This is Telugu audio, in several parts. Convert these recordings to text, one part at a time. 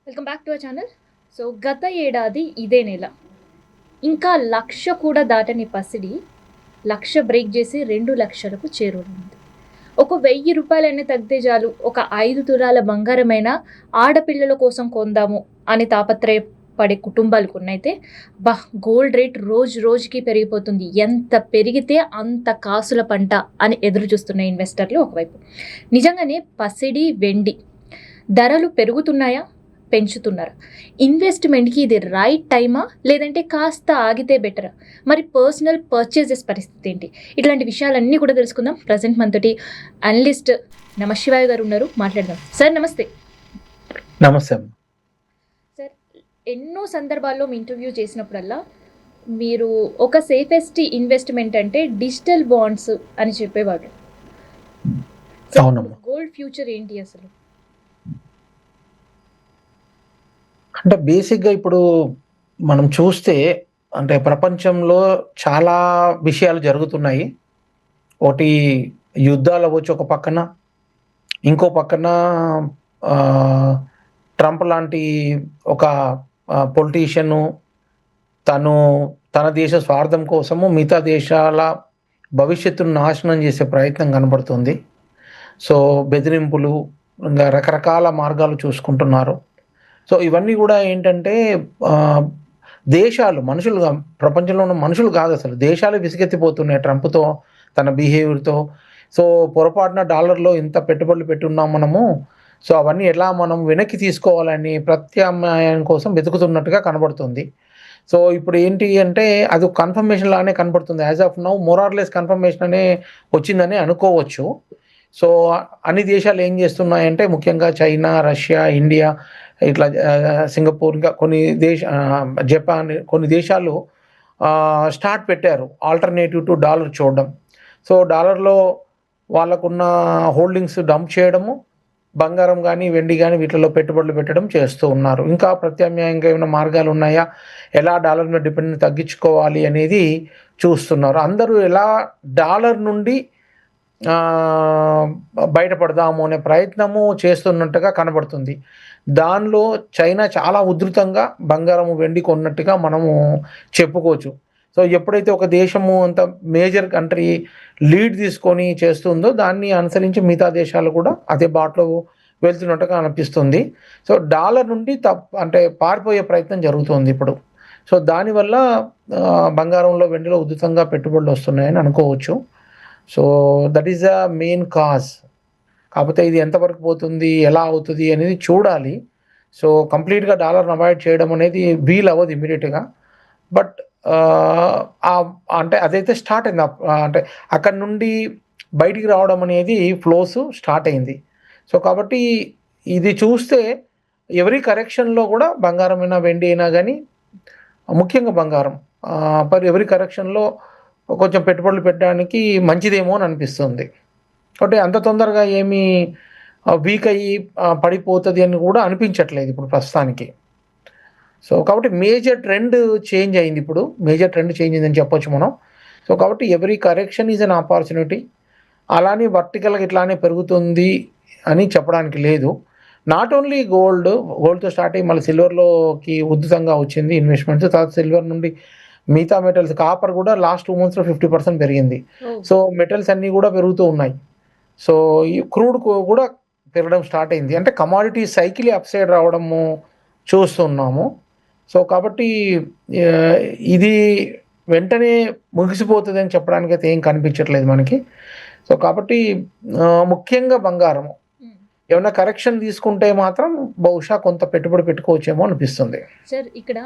Welcome back to our channel. So గత ఏడాది ఇదే నెల ఇంకా 1,00,000 కూడా దాటని పసిడి 1,00,000 బ్రేక్ చేసి 2,00,000కు చేరువైంది. ఒక 1,000 రూపాయలైనా తగ్గితే చాలు, ఒక 5 తులాల బంగారమైనా ఆడపిల్లల కోసం కొందాము అని తాపత్రయపడే కుటుంబాలు కొన్నైతే గోల్డ్ రేట్ రోజు రోజుకి పెరిగిపోతుంది. ఎంత పెరిగితే అంత కాసుల పంట అని ఎదురు చూస్తున్న ఇన్వెస్టర్లు ఒకవైపు. నిజంగానే పసిడి వెండి ధరలు పెరుగుతున్నాయా, పెంచుతున్నారు? ఇన్వెస్ట్మెంట్కి ఇది రైట్ టైమా, లేదంటే కాస్త ఆగితే బెటరా? మరి పర్సనల్ పర్చేజెస్ పరిస్థితి ఏంటి? ఇట్లాంటి విషయాలన్నీ కూడా తెలుసుకుందాం. ప్రజెంట్ మనతోటి అనలిస్ట్ నమశివాయ గారు ఉన్నారు, మాట్లాడదాం. సార్ నమస్తే. నమస్తే. సార్, ఎన్నో సందర్భాల్లో మీ ఇంటర్వ్యూ చేసినప్పుడల్లా మీరు ఒక సేఫెస్ట్ ఇన్వెస్ట్మెంట్ అంటే డిజిటల్ బాండ్స్ అని చెప్పేవాడు. గోల్డ్ ఫ్యూచర్ ఏంటి అసలు? అంటే బేసిక్గా ఇప్పుడు మనం చూస్తే అంటే ప్రపంచంలో చాలా విషయాలు జరుగుతున్నాయి. ఒకటి యుద్ధాలు అవ్వచ్చు ఒక పక్కన, ఇంకో పక్కన ట్రంప్ లాంటి ఒక పొలిటీషియను తన దేశ స్వార్థం కోసము మిగతా దేశాల భవిష్యత్తును నాశనం చేసే ప్రయత్నం కనబడుతుంది. సో బెదిరింపులు, ఇంకా రకరకాల మార్గాలు చూసుకుంటున్నారు. సో ఇవన్నీ కూడా ఏంటంటే దేశాలు, మనుషులుగా, ప్రపంచంలో ఉన్న మనుషులు కాదు అసలు, దేశాలు విసిగెత్తిపోతున్నాయి ట్రంప్తో, తన బిహేవియర్తో. సో పొరపాటున డాలర్లో ఇంత పెట్టుబడులు పెట్టున్నాం మనము, సో అవన్నీ ఎలా మనం వెనక్కి తీసుకోవాలని ప్రత్యామ్నాయం కోసం వెతుకుతున్నట్టుగా కనబడుతుంది. సో ఇప్పుడు ఏంటి అంటే అది కన్ఫర్మేషన్ లానే కనబడుతుంది. యాజ్ ఆఫ్ నౌ మోరార్లెస్ కన్ఫర్మేషన్ అనే వచ్చిందని అనుకోవచ్చు. సో అన్ని దేశాలు ఏం చేస్తున్నాయంటే, ముఖ్యంగా చైనా, రష్యా, ఇండియా, ఇట్లా సింగపూర్, ఇంకా జపాన్, కొన్ని దేశాలు స్టార్ట్ పెట్టారు ఆల్టర్నేటివ్ టు డాలర్ చూడడం. సో డాలర్లో వాళ్ళకున్న హోల్డింగ్స్ డంప్ చేయడము, బంగారం కానీ వెండి కానీ వీటిలో పెట్టుబడులు పెట్టడం చేస్తూ ఉన్నారు. ఇంకా ప్రత్యామ్నాయంగా ఏమైనా మార్గాలు ఉన్నాయా, ఎలా డాలర్ మీద డిపెండెన్స్ తగ్గించుకోవాలి అనేది చూస్తున్నారు. అందరూ ఎలా డాలర్ నుండి బయటపడదాము అనే ప్రయత్నము చేస్తున్నట్టుగా కనబడుతుంది. దానిలో చైనా చాలా ఉధృతంగా బంగారము, వెండి కొన్నట్టుగా మనము చెప్పుకోవచ్చు. సో ఎప్పుడైతే ఒక దేశము అంత మేజర్ కంట్రీ లీడ్ తీసుకొని చేస్తుందో దాన్ని అనుసరించి మిగతా దేశాలు కూడా అదే బాటలో వెళ్తున్నట్టుగా అనిపిస్తుంది. సో డాలర్ నుండి అంటే పారిపోయే ప్రయత్నం జరుగుతుంది ఇప్పుడు. సో దానివల్ల బంగారంలో, వెండిలో ఉధృతంగా పెట్టుబడులు వస్తున్నాయని అనుకోవచ్చు. So that is the main cause. కాకపోతే ఇది ఎంతవరకు పోతుంది, ఎలా అవుతుంది అనేది చూడాలి. సో కంప్లీట్గా డాలర్ని అవాయిడ్ చేయడం అనేది వీల్ అవ్వదు ఇమీడియట్గా. బట్ అంటే అదైతే స్టార్ట్ అయింది. అంటే అక్కడ నుండి బయటికి రావడం అనేది ఫ్లోస్ స్టార్ట్ అయింది. సో కాబట్టి ఇది చూస్తే ఎవరీ కరెక్షన్లో కూడా బంగారం అయినా వెండి అయినా కానీ, ముఖ్యంగా బంగారం ఎవరీ కరెక్షన్లో కొంచెం పెట్టుబడులు పెట్టడానికి మంచిదేమో అని అనిపిస్తుంది. కాబట్టి అంత తొందరగా ఏమీ వీక్ అయ్యి పడిపోతుంది అని కూడా అనిపించట్లేదు ఇప్పుడు ప్రస్తుతానికి. సో కాబట్టి మేజర్ ట్రెండ్ చేంజ్ అయింది, ఇప్పుడు మేజర్ ట్రెండ్ చేంజ్ అయిందని చెప్పొచ్చు మనం. సో కాబట్టి every correction is an opportunity. అలానే వర్టికల్గా ఇట్లానే పెరుగుతుంది అని చెప్పడానికి లేదు. నాట్ ఓన్లీ గోల్డ్తో స్టార్ట్ అయ్యి మళ్ళీ సిల్వర్లోకి ఉధృతంగా వచ్చింది ఇన్వెస్ట్మెంట్స్. తర్వాత సిల్వర్ నుండి మిగతా మెటల్స్, కాపర్ కూడా లాస్ట్ 2 monthsలో 50% పెరిగింది. సో మెటల్స్ అన్నీ కూడా పెరుగుతూ ఉన్నాయి. సో ఈ క్రూడ్ కూడా పెరగడం స్టార్ట్ అయింది. అంటే కమాడిటీ సైకిల్ అప్ సైడ్ రావడము చూస్తున్నాము. సో కాబట్టి ఇది వెంటనే ముగిసిపోతుంది అని చెప్పడానికి అయితే ఏం కనిపించట్లేదు మనకి. సో కాబట్టి ముఖ్యంగా బంగారము ఏమైనా కరెక్షన్ తీసుకుంటే మాత్రం బహుశా కొంత పెట్టుబడి పెట్టుకోవచ్చేమో అనిపిస్తుంది. సార్, ఇక్కడ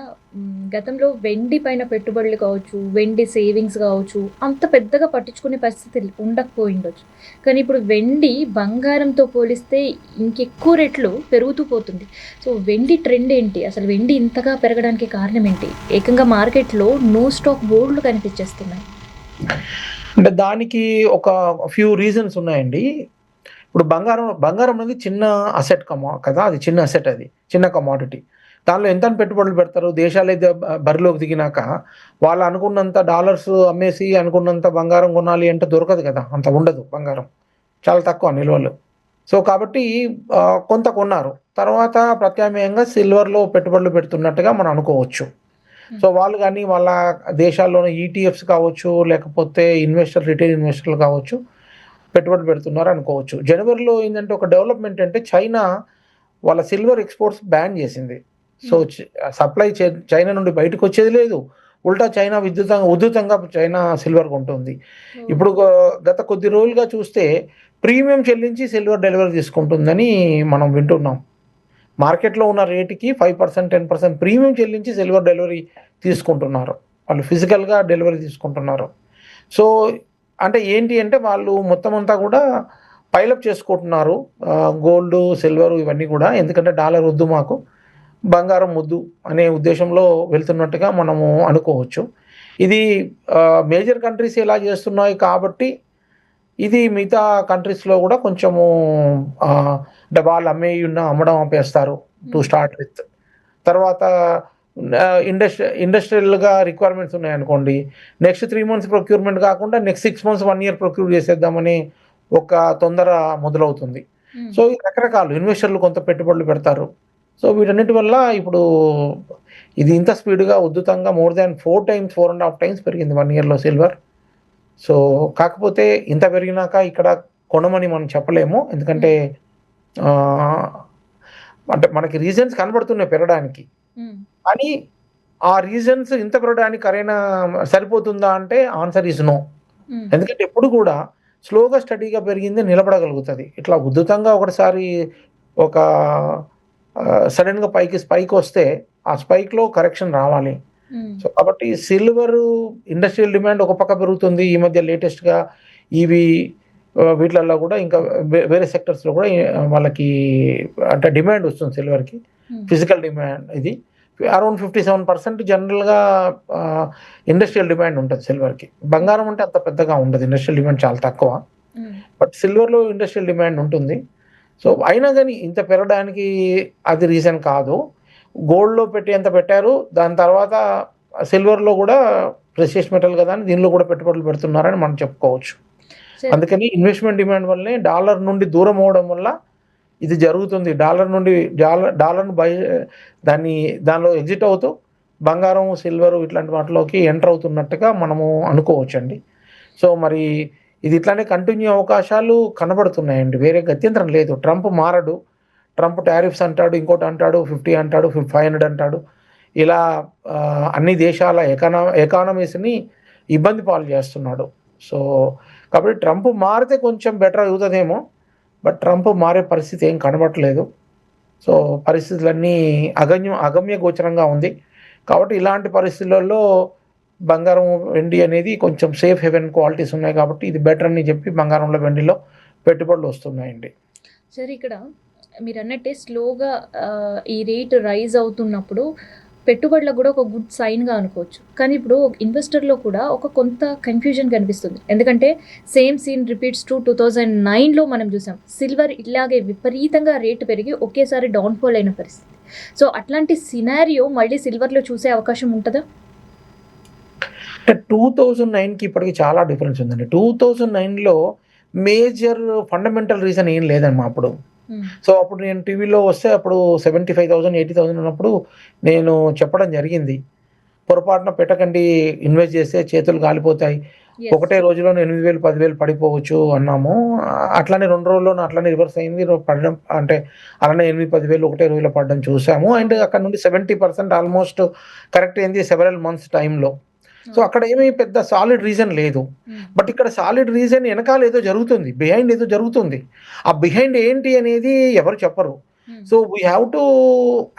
గతంలో వెండి పైన పెట్టుబడులు కావచ్చు, వెండి సేవింగ్స్ కావచ్చు, అంత పెద్దగా పట్టించుకునే పరిస్థితి ఉండకపోయిండొచ్చు. కానీ ఇప్పుడు వెండి బంగారంతో పోలిస్తే ఇంకెక్కువ రెట్లు పెరుగుతూ పోతుంది. సో వెండి ట్రెండ్ ఏంటి అసలు? వెండి ఇంతగా పెరగడానికి కారణం ఏంటి? ఏకంగా మార్కెట్లో నో స్టాక్ బోర్డులు కనిపించేస్తున్నాయి. అంటే దానికి ఒక ఫ్యూ రీజన్స్ ఉన్నాయండి. ఇప్పుడు బంగారం అనేది చిన్న అసెట్ కదా, అది చిన్న అసెట్, అది చిన్న కమాడిటీ. దానిలో ఎంత పెట్టుబడులు పెడతారు దేశాలు అయితే బరిలోకి దిగినాక. వాళ్ళు అనుకున్నంత డాలర్స్ అమ్మేసి అనుకున్నంత బంగారం కొనాలి అంటే దొరకదు కదా, అంత ఉండదు బంగారం, చాలా తక్కువ నిల్వలు. సో, కాబట్టి కొంత కొన్నారు. తర్వాత ప్రత్యామ్నాయంగా సిల్వర్‌లో పెట్టుబడులు పెడుతున్నట్టుగా మనం అనుకోవచ్చు. సో, వాళ్ళు గాని వాళ్ళ దేశాల్లోని ఈటీఎఫ్స్ కావచ్చు, లేకపోతే రిటైల్ ఇన్వెస్టర్లు కావచ్చు, పెట్టుబడి పెడుతున్నారు అనుకోవచ్చు. జనవరిలో ఏందంటే ఒక డెవలప్‌మెంట్ అంటే చైనా వాళ్ళ సిల్వర్ ఎక్స్‌పోర్ట్స్ బ్యాన్ చేసింది. సో, హ్మ్. సప్లై చైనా నుండి బయటకొచ్చేది లేదు. ఉల్టా చైనా ఉధృతంగా చైనా సిల్వర్ కొంటుంది. ఓహ్! ఇప్పుడు గత కొద్ది రోజులుగా చూస్తే ప్రీమియం చెల్లించి సిల్వర్ డెలివరీ తీసుకుంటుందని మనం వింటున్నాం. మార్కెట్‌లో ఉన్న రేట్‌కి 5%, 10% ప్రీమియం చెల్లించి సిల్వర్ డెలివరీ తీసుకుంటున్నారు. వాళ్ళు ఫిజికల్‌గా డెలివరీ తీసుకుంటున్నారు. సో, అంటే ఏంటి అంటే వాళ్ళు మొత్తం అంతా గూడా పైలప్ చేసుకుంటున్నారు. గోల్డు, సిల్వరు ఇవన్నీ గూడా. ఎందుకంటే డాలర్ వద్దు మాకు, బంగారం ముద్దు అనే ఉద్దేశంలో వెళ్తున్నట్టుగా మనము అనుకోవచ్చు. ఇది మేజర్ కంట్రీస్ ఇలా చేస్తున్నాయి కాబట్టి ఇది మిగతా కంట్రీస్‌లో గూడా కొంచెము అంటే వాళ్ళు అమ్మడం ఆపేస్తారు టు హ్మ్. Start with. తర్వాత ఇండస్ట్రియల్‌గా రిక్వైర్మెంట్స్ ఉన్నాయనుకోండి. నెక్స్ట్ 3 మంత్స్ ప్రొక్యూర్‌మెంట్ కాకుండా నెక్స్ట్ 6 మంత్స్, 1 ఇయర్ ప్రొక్యూర్ చేసేద్దామని ఒక తొందర మొదలవుతుంది. హ్మ్. సో, ఈ రకరకాలు ఇన్వెస్టర్లు కొంత పెట్టుబడులు పెడతారు. సో, వీటన్నిటి వల్ల ఇప్పుడు ఇది ఇంత స్పీడ్‌గా ఉద్ధృతంగా మోర్ థాన్ 4 టైమ్స్, 4 ½ టైమ్స్ పెరిగింది 1 ఇయర్‌లో సిల్వర్. సో, కాకపోతే ఇంత పెరిగినాక ఇక్కడ కొనమని మనం చెప్పలేము. ఎందుకంటే హ్మ్. ఆహ్, అంటే మనకి రీజన్స్ కనబడుతున్నాయి పెరగడానికి. హ్మ్. కానీ ఆ రీజన్స్ ఇంత పెరగడానికి సరిపోతుందా అంటే ఆన్సర్ ఈస్ నో. హ్మ్. ఎందుకంటే ఎప్పుడు కూడా స్లోగా స్టడీగా పెరిగింది నిలబడగలుగుతది. ఇట్లా ఉద్ధృతంగా ఒకటిసారి ఒక సడెన్‌గా స్పైకొస్తే ఆ స్పైక్‌లో కరెక్షన్ రావాలి. హ్మ్. సో, కాబట్టి సిల్వరు ఇండస్ట్రియల్ డిమాండ్ ఒక పక్క పెరుగుతుంది. ఈ మధ్య లేటెస్ట్‌గా ఈవీ వీటిలల్లో గూడా ఇంకా వేరే సెక్టార్స్‌లో గూడా వాళ్ళకి అంటే డిమాండ్ వస్తుంది సిల్వర్‌కి. హ్మ్. ఫిజికల్ డిమాండ్ ఇది. అరౌండ్ 57% జనరల్‌గా ఆహ్, ఇండస్ట్రియల్ డిమాండ్ ఉంటది సిల్వర్‌కి. హ్మ్. బంగారం అంటే అంత పెద్దగా ఉండదు. ఇండస్ట్రియల్ డిమాండ్ చాలా తక్కువ. హ్మ్. బట్ సిల్వర్‌లో ఇండస్ట్రియల్ డిమాండ్ ఉంటుంది. సో, అయినా గాని ఇంత పెరగడానికి అది రీజన్ కాదు. గోల్డ్‌లో పెట్టేంత పెట్టారు. దాని తర్వాత సిల్వర్‌లో గూడా ప్రెషియస్ మెటల్ గదా! అని దీనిలో గూడా పెట్టుబడులు పెడుతున్నారని మనం చెప్పుకోవచ్చు. సరే. అందుకని ఇన్వెస్ట్‌మెంట్ డిమాండ్ వల్లనే డాలర్ నుండి దూరం అవ్వడం వల్ల ఇది జరుగుతుంది. డాలర్ నుండి డాలర్‌ని దాన్ని దానిలో ఎగ్జిట్ అవుతూ బంగారం, సిల్వరు ఇట్లాంటి వాటిలోకి ఎంటర్ అవుతున్నట్టుగా మనము అనుకోవచ్చండి. సో, మరి ఇది ఇట్లానే కంటిన్యూ అవకాశాలు కనబడుతున్నాయండి. వేరే గత్యంతరం లేదు. ట్రంప్ మారడు. ట్రంప్ టారిఫ్స్ అంటాడు, ఇంకోటి అంటాడు, 50 అంటాడు, 500 అంటాడు. ఇలా అన్ని దేశాల ఎకానమీస్‌ని ఇబ్బంది పాలు చేస్తున్నాడు. సో, కాబట్టి ట్రంప్ మారితే కొంచెం బెటర్ అవుతదేమో. బట్ ట్రంప్ మారే పరిస్థితి ఏం కనబడట్లేదు. సో, పరిస్థితులన్నీ అగమ్య గోచరంగా ఉంది. కాబట్టి ఇలాంటి పరిస్థితులలో బంగారం, వెండి అనేది కొంచెం సేఫ్ హెవెన్ క్వాలిటీస్ ఉన్నాయి కాబట్టి ఇది బెటర్ అని చెప్పి బంగారంలో, వెండిలో పెట్టుబడులొస్తున్నాయండి. సరే ఇక్కడ మీరన్నట్టే స్లోగా ఈ రేట్ రైజ్ అవుతున్నప్పుడు పెట్టుబడులకు గూడా ఒక గుడ్ సైన్‌గా అనుకోవచ్చు. కానీ ఇప్పుడు ఇన్వెస్టర్‌లో కూడా ఒక కొంత కన్‌ఫ్యూజన్ కనిపిస్తుంది. ఎందుకంటే సేమ్ సీన్ రిపీట్స్ టు 2009లో మనం చూసాం. సిల్వర్ ఇలాగే విపరీతంగా రేట్ పెరిగి ఒకేసారి డౌన్‌ఫాల్ అయిన పరిస్థితి. సో, అట్లాంటి సినారియో మళ్ళీ సిల్వర్‌లో చూసే అవకాశం ఉంటదా? అంటే 2009కి ఇప్పటికి చాలా డిఫరెన్స్ ఉందండి. 2009లో మేజర్ ఫండమెంటల్ రీజన్ ఏం లేదమ్మా అప్పుడు. హ్మ్. సో, అప్పుడు నేను టీవీలో వస్తే అప్పుడు 75,000, 80,000 ఉన్నప్పుడు నేను చెప్పడం జరిగింది. పొరపాటున పెట్టకండి, ఇన్వెస్ట్ చేస్తే చేతులు కాలిపోతాయి. యెస్. ఒకటే రోజులోనే 8,000, 10,000 పడిపోవచ్చు అన్నాము. అట్లనే 2 రోజుల్లోనే అట్లనే రివర్స్ అయింది. పడడం అంటే అలానే 8, 10,000 ఒకటే రోజులో పడడం చూసాము. అండ్ అవును. అక్కడ నుండి 70% ఆల్‌మోస్ట్ కరెక్ట్ అయింది సెవెరల్ మంత్స్ టైమ్‌లో. సో, అవును. అక్కడ ఏమి పెద్ద సాలిడ్ రీజన్ లేదు. హ్మ్. బట్ ఇక్కడ సాలిడ్ రీజన్ ఎనకాల ఏదో జరుగుతుంది. బిహైండ్ ఏదో జరుగుతుంది. ఆ బిహైండ్ ఏంటి అనేది ఎవరు చెప్పరు. Hmm. So, we have to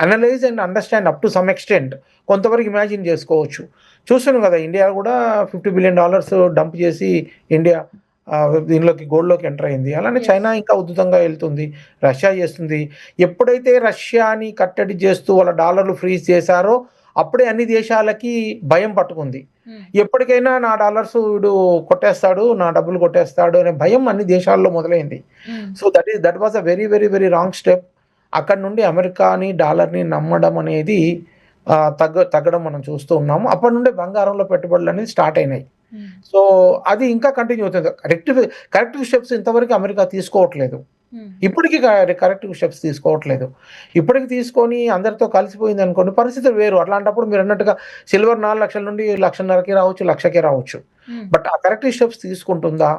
analyze and understand up to some extent. కొంతవరకు ఇమాజిన్ చేసుకోవచ్చు. చూస్తున్నాం గదా! ఇండియా గూడా $50 బిలియన్ డంప్ చేసి ఇండియా దీనిలోకి గోల్డ్‌లోకి ఎంటర్ అయింది. అలానే యెస్. చైనా ఇంకా ఉధృతంగా ఎళ్తుంది. రష్యా చేస్తుంది. ఎప్పుడైతే రష్యాని కట్టడి చేస్తూ వాళ్ళ డాలర్‌లు ఫ్రీజ్ చేశారో అప్పుడే అన్ని దేశాలకి భయం పట్టుకుంది. హ్మ్. ఎప్పటికైనా నా డాలర్స్ వీడు కొట్టేస్తాడు, నా డబ్బులు కొట్టేస్తాడు అనే భయం అన్ని దేశాల్లో మొదలైంది. హ్మ్. So, that was a very, very, very wrong step. అక్కడి నుండి అమెరికాని, డాలర్‌ని నమ్మడం అనేది తగ్గడం మనం చూస్తూ ఉన్నాము. అప్పటి నుండే బంగారంలో పెట్టుబడులనేవి స్టార్ట్ అయినాయి. హ్మ్. సో, అది ఇంకా కంటిన్యూ అవుతుంది. కరెక్టివ్ స్టెప్స్ ఇంతవరకు అమెరికా తీసుకోవట్లేదు. ఇప్పటికీ కరెక్ట్ స్టెప్స్ తీసుకోవట్లేదు. ఇప్పటికి తీసుకొని అందరితో కలిసిపోయింది అనుకోండి, పరిస్థితులు వేరు. అట్లాంటప్పుడు మీరు అన్నట్టుగా సిల్వర్ 4,00,000 నుండి 1,50,000కి రావచ్చు, 1,00,000కి రావచ్చు. బట్ ఆ కరెక్ట్ స్టెప్స్ తీసుకుంటుందా?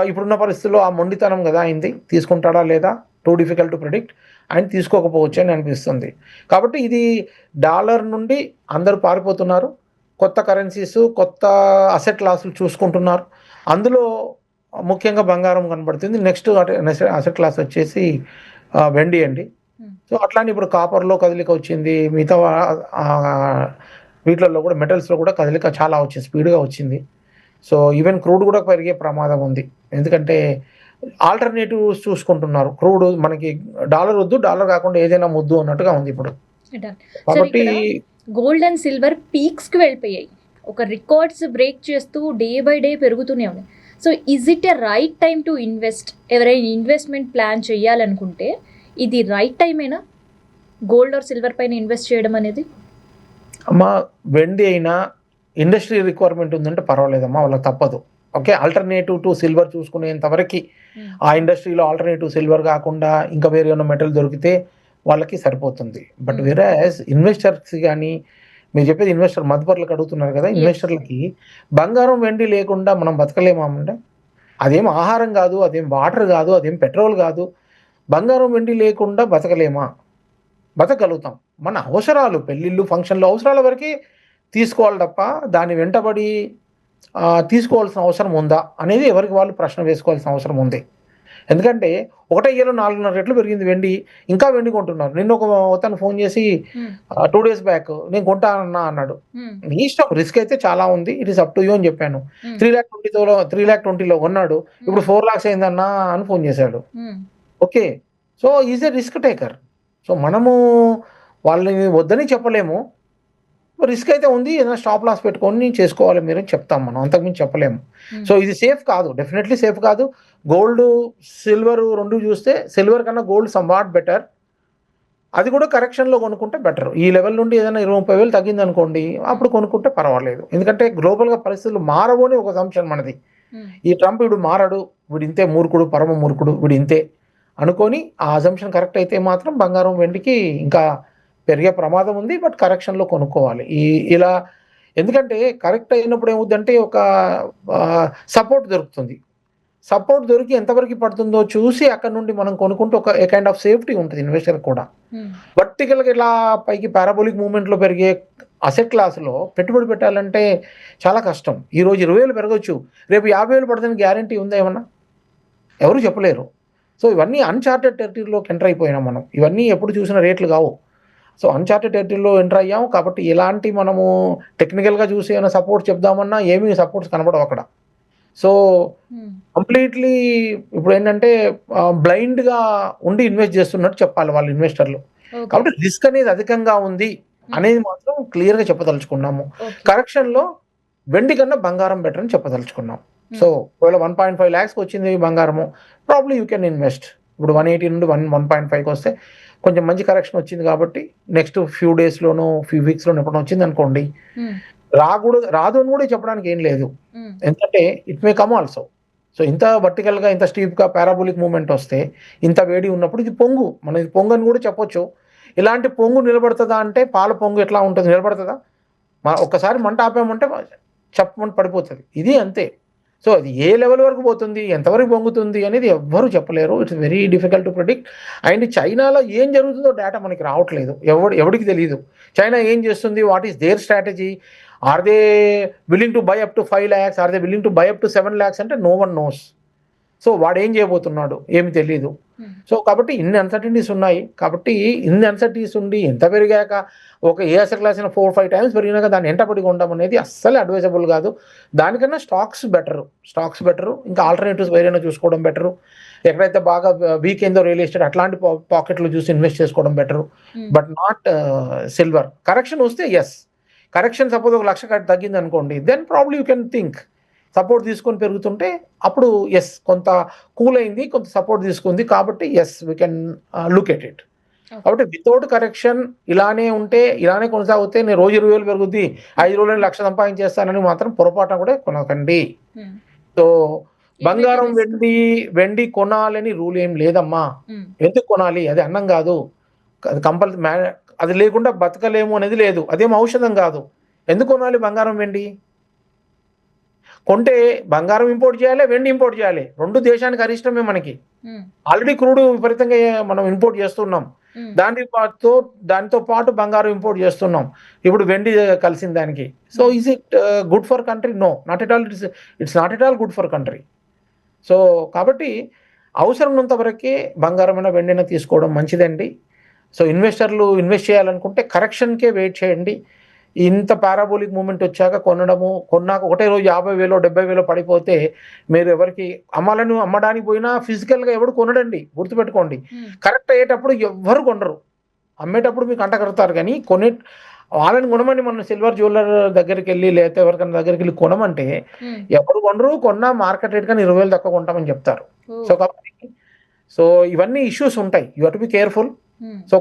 ఇప్పుడున్న పరిస్థితుల్లో ఆ మొండితనం కదా అయింది. తీసుకుంటాడా లేదా? Too difficult to predict. ఆయన తీసుకోకపోవచ్చు అని అనిపిస్తుంది. కాబట్టి ఇది డాలర్ నుండి అందరూ పారిపోతున్నారు. కొత్త కరెన్సీస్, కొత్త అసెట్ క్లాసులు చూసుకుంటున్నారు. అందులో ముఖ్యంగా బంగారం కనబడుతుంది. నెక్స్ట్ అసెట్ క్లాస్ వచ్చేసి వెండి అండి. సో అట్లానే ఇప్పుడు కాపర్‌లో కదలిక వచ్చింది. మిగతా వీటిలలో కూడా మెటల్స్‌లో కూడా కదలిక చాలా వచ్చింది. స్పీడ్‌గా వచ్చింది. సో ఈవెన్ క్రూడ్ కూడా పెరిగే ప్రమాదం ఉంది. ఎందుకంటే ఆల్టర్‌నేటివ్స్ చూసుకుంటున్నారు. క్రూడ్ మనకి డాలర్ వద్దు, డాలర్ కాకుండా ఏదైనా ముద్దు అన్నట్టుగా ఉంది ఇప్పుడు. డన్. సార్ కాబట్టి ఇక్కడ గోల్డ్ అండ్ సిల్వర్ పీక్స్‌కి వెళ్ళిపోయాయి. ఒక రికార్డ్స్ బ్రేక్ చేస్తూ డే బై డే పెరుగుతూనే ఉన్నాయి. So is it a right time to invest? ఎవరైనా ఇన్వెస్ట్మెంట్ ప్లాన్ చేయాలనుకుంటే ఇది రైట్ టైమేనా గోల్డ్ ఆర్ సిల్వర్ పైన ఇన్వెస్ట్ చేయడం అనేది? అమ్మా, వెండి అయినా ఇండస్ట్రీ రిక్వైర్మెంట్ ఉందంటే పర్వాలేదమ్మా, వాళ్ళకి తప్పదు. ఓకే, ఆల్టర్నేటివ్ టు సిల్వర్ చూసుకునేంత వరకు ఆ ఇండస్ట్రీలో ఆల్టర్నేటివ్ సిల్వర్ కాకుండా ఇంకా వేరే ఏమైనా మెటల్ దొరికితే వాళ్ళకి సరిపోతుంది. బట్ వేరేస్ ఇన్వెస్టర్స్ కానీ, మీరు చెప్పేది ఇన్వెస్టర్ మదుపర్లకు అడుగుతున్నారు కదా, ఇన్వెస్టర్లకి బంగారం వెండి లేకుండా మనం బతకలేమామంటే? అదేం ఆహారం కాదు, అదేం వాటర్ కాదు, అదేం పెట్రోల్ కాదు. బంగారం వెండి లేకుండా బతకలేమా? బతకగలుగుతాం. మన అవసరాలు, పెళ్ళిళ్ళు, ఫంక్షన్లు అవసరాల వరకే తీసుకోవాలి తప్ప దాని వెంటబడి తీసుకోవాల్సిన అవసరం ఉందా అనేది ఎవరికి వాళ్ళు ప్రశ్న వేసుకోవాల్సిన అవసరం ఉంది. ఎందుకంటే ఒకటే ఇయర్‌లో 4.5 రెట్లు పెరిగింది వెండి. ఇంకా వెండి కొంటున్నారు. నిన్న అతను ఫోన్ చేసి 2 డేస్ బ్యాక్ నేను కొంటానన్నా అన్నాడు. నీ ఇష్టం, రిస్క్ అయితే చాలా ఉంది. It is up to you అని చెప్పాను. 3,20,000 కొన్నాడు. ఇప్పుడు 4 lakhs అయిందన్నా అని ఫోన్ చేశాడు. Okay. So is a risk taker. So మనము వాళ్ళని వద్దని చెప్పలేము. రిస్క్ అయితే ఉంది. ఏదైనా స్టాప్ లాస్ పెట్టుకొని చేసుకోవాలి మీరు అని చెప్తాం మనం. అంతకుమించి చెప్పలేము. సో ఇది సేఫ్ కాదు. డెఫినెట్లీ సేఫ్ కాదు. గోల్డ్, సిల్వర్ 2 చూస్తే సిల్వర్ కన్నా గోల్డ్ సమ్‌వాట్ బెటర్. అది కూడా కరెక్షన్‌లో కొనుక్కుంటే బెటర్. ఈ లెవెల్ నుండి ఏదైనా 20,30,000 తగ్గిందనుకోండి, అప్పుడు కొనుక్కుంటే పర్వాలేదు. ఎందుకంటే గ్లోబల్‌గా పరిస్థితులు మారవు అని ఒక అసంప్షన్ మనది. ఈ ట్రంప్ వీడు మారడు, వీడు ఇంతే మూర్ఖుడు, పరమ మూర్ఖుడు, వీడు ఇంతే అనుకోని ఆ అసంప్షన్ కరెక్ట్ అయితే మాత్రం బంగారం, వెండికి ఇంకా పెరిగే ప్రమాదం ఉంది. బట్ కరెక్షన్‌లో కొనుక్కోవాలి. ఇలా ఎందుకంటే కరెక్ట్ అయినప్పుడు ఏమవుద్దంటే ఒక సపోర్ట్ దొరుకుతుంది. సపోర్ట్ దొరికి ఎంతవరకు పడుతుందో చూసి అక్కడ నుండి మనం కొనుక్కుంటే ఒక ఏ కైండ్ ఆఫ్ సేఫ్టీ ఉంటుంది ఇన్వెస్టర్ కూడా. వర్టికల్‌గా ఇలా పైకి పారాబోలిక్ మూవ్‌మెంట్‌లో పెరిగే అసెట్ క్లాస్‌లో పెట్టుబడి పెట్టాలంటే చాలా కష్టం. ఈరోజు 20,000 పెరగొచ్చు. రేపు 50,000 పడుతుందని గ్యారంటీ ఉందా ఏమన్నా? ఎవరు చెప్పలేరు. సో ఇవన్నీ అన్‌చార్టెడ్ టెరిటరీలోకి ఎంటర్ అయిపోయినాం మనం. ఇవన్నీ ఎప్పుడు చూసిన రేట్లు కావు. సో అన్‌చార్టెడ్ టెరిటరీలో ఎంటర్ అయ్యాము. కాబట్టి ఎలాంటి మనము టెక్నికల్‌గా చూసి ఏమైనా సపోర్ట్ చెప్దామన్నా ఏమీ సపోర్ట్స్ కనపడవు అక్కడ. సో కంప్లీట్లీ ఇప్పుడేంటంటే బ్లైండ్‌గా ఉండి ఇన్వెస్ట్ చేస్తున్నట్టు చెప్పాలి వాళ్ళు ఇన్వెస్టర్లు. కాబట్టి రిస్క్ అనేది అధికంగా ఉంది అనేది మాత్రం క్లియర్‌గా చెప్పదలుచుకున్నాము. కరెక్షన్‌లో వెండి కన్నా బంగారం బెటర్ అని చెప్పదలుచుకున్నాం. సో ఒకవేళ 1.5 lakhsకి వచ్చింది బంగారము, ప్రాబబ్లీ యూ కెన్ ఇన్వెస్ట్. ఇప్పుడు 180 నుండి 1.5కి వస్తే కొంచెం మంచి కరెక్షన్ వచ్చింది కాబట్టి నెక్స్ట్ ఫ్యూ డేస్‌లోనో, ఫ్యూ వీక్స్‌లోనో ఎప్పుడైనా వచ్చిందనుకోండి, రాదు అని కూడా చెప్పడానికి ఏం లేదు. ఎందుకంటే it may come also. So ఇంత వర్టికల్‌గా, ఇంత స్టీప్‌గా పారాబోలిక్ మూవ్‌మెంట్ వస్తే, ఇంత వేడి ఉన్నప్పుడు ఇది పొంగు. మనం ఇది పొంగు అని కూడా చెప్పొచ్చు. ఇలాంటి పొంగు నిలబడుతుందా అంటే, పాల పొంగు ఎట్లా ఉంటుంది, నిలబడుతుందా? ఒక్కసారి మంట ఆపామంటే చప్పమని పడిపోతుంది. ఇది అంతే. సో అది ఏ లెవెల్ వరకు పోతుంది, ఎంతవరకు పొంగుతుంది అనేది ఎవ్వరు చెప్పలేరు. It's very difficult to predict. And చైనాలో ఏం జరుగుతుందో డేటా మనకి రావట్లేదు. ఎవడికి తెలీదు. చైనా ఏం చేస్తుంది, what is their strategy, are they willing to buy up to 5 lakhs, are they willing to buy up to 7 lakhs అంటే నో వన్ నోస్. సో వాడు ఏం చేయబోతున్నాడు ఏమి తెలీదు. సో కాబట్టి ఇన్ని అన్సర్టనిటీస్ ఉన్నాయి. కాబట్టి ఇన్ని అన్సర్టనిటీస్ ఉండి ఎంత పెరిగాక ఒక ఏ అసెట్ క్లాస్ అయినా 4-5 times పెరిగినాక దాన్ని ఎంటపడి ఉండడం అనేది అస్సలు అడ్వైజబుల్ కాదు. దానికన్నా స్టాక్స్ బెటరు. ఇంకా ఆల్టర్నేటివ్స్ వేరేనా చూసుకోవడం బెటరు. ఎక్కడైతే బాగా వీక్ అయిందో రియల్ ఎస్టేట్ అట్లాంటి పాకెట్లు చూసి ఇన్వెస్ట్ చేసుకోవడం better. But not silver. Correction వస్తే ఎస్, కరెక్షన్ సపోజ్ 1,00,000 తగ్గింది అనుకోండి, then probably you can think. Support తీసుకొని పెరుగుతుంటే అప్పుడు ఎస్, కొంత కూల్ అయింది, కొంత సపోర్ట్ తీసుకుంది కాబట్టి yes we can look at it. కాబట్టి వితౌట్ కరెక్షన్ ఇలానే ఉంటే, ఇలానే కొనసాగితే నేను రోజు 20,000 పెరుగుద్ది, 5 రోజులు 1,00,000 సంపాదించేస్తానని మాత్రం పొరపాటున కూడా కొనకండి. సో బంగారం risk? వెండి కొనాలని రూల్ ఏం లేదమ్మా. ఉమ్, ఎందుకు కొనాలి? అది అన్నం కాదు. అది అది లేకుండా బతకలేము అనేది లేదు. అదేం ఔషధం కాదు. ఎందుకు కొనాలి బంగారం వెండి? కొంటే బంగారం ఇంపోర్ట్ చేయాలి, వెండి ఇంపోర్ట్ చేయాలి. 2 దేశానికి అరిష్టమే మనకి. ఉమ్, ఆల్రెడీ క్రూడ్ విపరీతంగా మనం ఇంపోర్ట్ చేస్తున్నాం. ఉమ్, దానితో పాటు బంగారం ఇంపోర్ట్ చేస్తున్నాం. ఇప్పుడు వెండి కలిసింది దానికి. So is it good for country? No, not at all. It's not at all good for country. So కాబట్టి అవసరం ఉన్నంత వరకే బంగారమైన వెండిని తీసుకోవడం మంచిదండి. సో ఇన్వెస్టర్లు ఇన్వెస్ట్ చేయాలనుకుంటే కరెక్షన్కే వెయిట్ చేయండి. ఇంత పారాబోలిక్ మూమెంట్ వచ్చాక కొన్నాక ఒకటే రోజు 50,000 70,000 పడిపోతే మీరు ఎవరికి అమ్మడానికి పోయినా ఫిజికల్గా ఎవడు కొనడండి, గుర్తుపెట్టుకోండి. ఉమ్, కరెక్ట్ అయ్యేటప్పుడు ఎవ్వరు కొనరు. అమ్మేటప్పుడు మీకు అంట కడతారు, కానీ వాళ్ళని కొనమని మనం సిల్వర్ జ్యువెలర్ దగ్గరికి వెళ్ళి లేకపోతే ఎవరికైనా దగ్గరికి వెళ్ళి కొనమంటే ఉమ్, ఎవరు కొనరు. కొన్నా మార్కెట్ రేట్ కానీ 20,000 తక్కువ కొంటామని చెప్తారు. ఓ, సో కాబట్టి ఇవన్నీ ఇష్యూస్ ఉంటాయి. You have to be careful. Um, so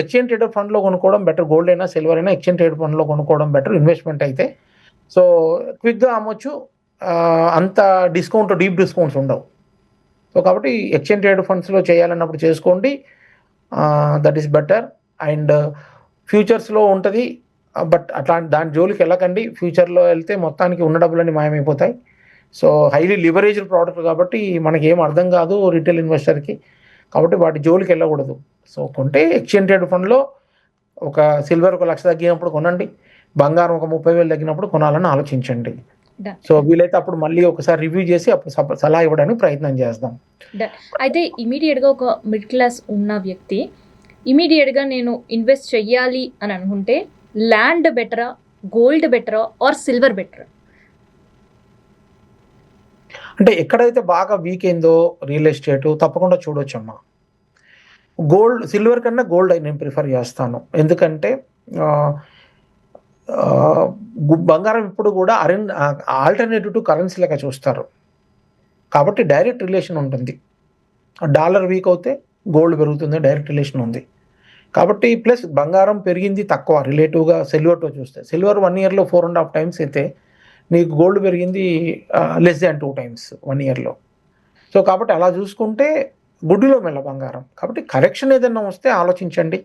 exchange traded ఫండ్లో కొనుక్కోవడం బెటర్. గోల్డ్ అయినా సిల్వర్ అయినా ఎక్స్చేంజ్ ట్రేడెడ్ ఫండ్లో కొనుక్కోవడం బెటర్ ఇన్వెస్ట్మెంట్ అయితే. సో క్విక్గా అమ్మొచ్చు. అంత డీప్ డిస్కౌంట్స్ ఉండవు. సో కాబట్టి ఎక్స్చేంజ్ ట్రేడెడ్ ఫండ్స్లో చేయాలన్నప్పుడు చేసుకోండి. That is better. అండ్ ఫ్యూచర్స్లో ఉంటుంది, బట్ దాని జోలికి వెళ్ళకండి. ఫ్యూచర్లో వెళ్తే మొత్తానికి ఉన్న డబ్బులన్నీ మాయమైపోతాయి. సో హైలీ లివరేజ్డ్ ప్రోడక్ట్ కాబట్టి మనకి ఏం అర్థం కాదు రిటైల్ ఇన్వెస్టర్కి. కాబట్టి వాటి జోలికి వెళ్ళకూడదు. సో కొంటే ఎక్స్చేంజ్ ట్రేడ్ ఫండ్లో ఒక సిల్వర్ 1,00,000 తగ్గినప్పుడు కొనండి, బంగారం ఒక 30,000 తగ్గినప్పుడు కొనాలని ఆలోచించండి. done. సో వీలైతే అప్పుడు మళ్ళీ ఒకసారి రివ్యూ చేసి అప్పుడు సలహా ఇవ్వడానికి ప్రయత్నం చేద్దాం. Done. అయితే ఇమీడియట్గా ఒక మిడ్ క్లాస్ ఉన్న వ్యక్తి ఇమీడియట్గా నేను ఇన్వెస్ట్ చెయ్యాలి అని అనుకుంటే ల్యాండ్ బెటరా, గోల్డ్ బెటరా ఆర్ సిల్వర్ బెటరా? అంటే ఎక్కడైతే బాగా వీక్ అయిందో రియల్ ఎస్టేట్ తప్పకుండా చూడొచ్చమ్మా. సిల్వర్ కన్నా గోల్డ్ నేను ప్రిఫర్ చేస్తాను. ఎందుకంటే బంగారం ఇప్పుడు కూడా ఆల్టర్నేటివ్ టు కరెన్సీ లెక్క చూస్తారు. కాబట్టి డైరెక్ట్ రిలేషన్ ఉంటుంది. డాలర్ వీక్ అవుతే గోల్డ్ పెరుగుతుంది, డైరెక్ట్ రిలేషన్ ఉంది. కాబట్టి ప్లస్ బంగారం పెరిగింది తక్కువ రిలేటివ్గా సిల్వర్తో చూస్తే. సిల్వర్ 1 ఇయర్లో 4.5 times అయితే నీకు గోల్డ్ పెరిగింది లెస్ దాన్ 2 times 1 ఇయర్లో. సో కాబట్టి అలా చూసుకుంటే గుడ్డిలో మెల్ల బంగారం. కాబట్టి కరెక్షన్ ఏదైనా వస్తే ఆలోచించండి.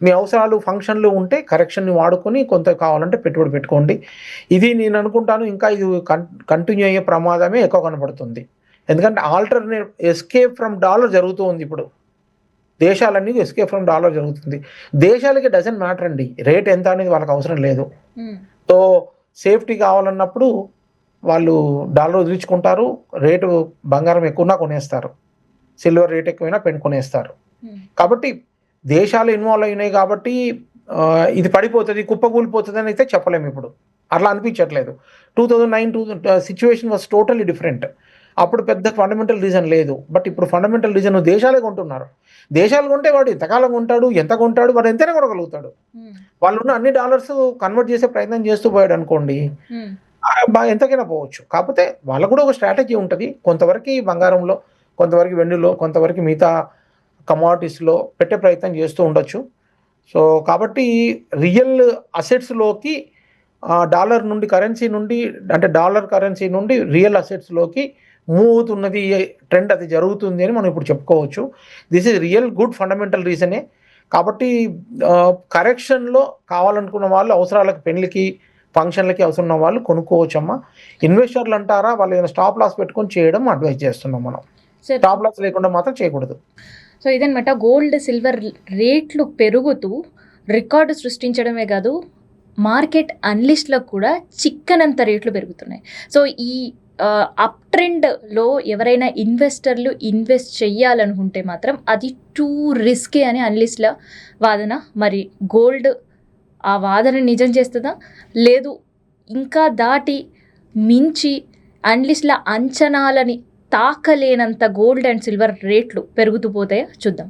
మీ అవసరాలు ఫంక్షన్లు ఉంటే కరెక్షన్ని వాడుకొని కొంత కావాలంటే పెట్టుబడి పెట్టుకోండి. ఇది నేను అనుకుంటాను ఇంకా ఇది కంటిన్యూ అయ్యే ప్రమాదమే ఎక్కువ కనబడుతుంది. ఎందుకంటే ఆల్టర్నేట్ ఎస్కేప్ ఫ్రమ్ డాలర్ జరుగుతూ ఉంది. ఇప్పుడు దేశాలన్నీ ఎస్కేప్ ఫ్రమ్ డాలర్ జరుగుతుంది. దేశాలకి డజంట్ మ్యాటర్ అండి రేట్ ఎంత అనేది వాళ్ళకి అవసరం లేదు. సో సేఫ్టీ కావాలన్నప్పుడు వాళ్ళు డాలర్ వదిలించుకుంటారు, రేటు బంగారం ఎక్కువన్నా కొనేస్తారు, సిల్వర్ రేట్ ఎక్కువైనా కొనేస్తారు. కాబట్టి దేశాలు ఇన్వాల్వ్ అయినాయి కాబట్టి ఇది పడిపోతుంది, కుప్పకూలిపోతుంది అని అయితే చెప్పలేము. ఇప్పుడు అట్లా అనిపించట్లేదు. 2009 సిచ్యువేషన్ వాజ్ టోటల్లీ డిఫరెంట్. అప్పుడు పెద్ద ఫండమెంటల్ రీజన్ లేదు. బట్ ఇప్పుడు ఫండమెంటల్ రీజన్ దేశాలే కొంటున్నారు. దేశాలు కొంటే వాడు ఎంతకాలం కొంటాడు, వాడు ఎంతైనా కొనగలుగుతాడు. వాళ్ళు ఉన్న అన్ని డాలర్స్ కన్వర్ట్ చేసే ప్రయత్నం చేస్తూ పోయాడు అనుకోండి, ఎంతకైనా పోవచ్చు. కాకపోతే వాళ్ళకు కూడా ఒక స్ట్రాటజీ ఉంటుంది. కొంతవరకు బంగారంలో, కొంతవరకు వెండిలో, కొంతవరకు మిగతా కమోడిటీస్లో పెట్టే ప్రయత్నం చేస్తూ ఉండొచ్చు. సో కాబట్టి రియల్ అసెట్స్లోకి డాలర్ నుండి డాలర్ కరెన్సీ నుండి రియల్ అసెట్స్లోకి మూవ్ అవుతున్నది ట్రెండ్, అది జరుగుతుంది అని మనం ఇప్పుడు చెప్పుకోవచ్చు. This is real good fundamental రీజనే. కాబట్టి కరెక్షన్లో కావాలనుకున్న వాళ్ళు, అవసరాలకు పెళ్లికి ఫంక్షన్లకి అవసరం ఉన్న వాళ్ళు కొనుక్కోవచ్చమ్మా. ఇన్వెస్టర్లు అంటారా, వాళ్ళు ఏదైనా స్టాప్ లాస్ పెట్టుకొని చేయడం అడ్వైజ్ చేస్తున్నాం మనం. స్టాప్ లాస్ లేకుండా మాత్రం చేయకూడదు. సో ఇదనమాట, గోల్డ్ సిల్వర్ రేట్లు పెరుగుతూ రికార్డు సృష్టించడమే కాదు, మార్కెట్ అన్లిస్ట్లో కూడా చిక్కనంత రేట్లు పెరుగుతున్నాయి. సో ఈ అప్ ట్రెండ్లో ఎవరైనా ఇన్వెస్టర్లు ఇన్వెస్ట్ చెయ్యాలనుకుంటే మాత్రం అది టూ రిస్కీ అని అన్లిస్ట్ల వాదన. మరి గోల్డ్ ఆ వాదన నిజం చేస్తుందా, లేదు ఇంకా దాటి మించి అన్లిస్ట్ల అంచనాలని తాకలేనంత గోల్డ్ అండ్ సిల్వర్ రేట్లు పెరుగుతూ పోతాయో చూద్దాం.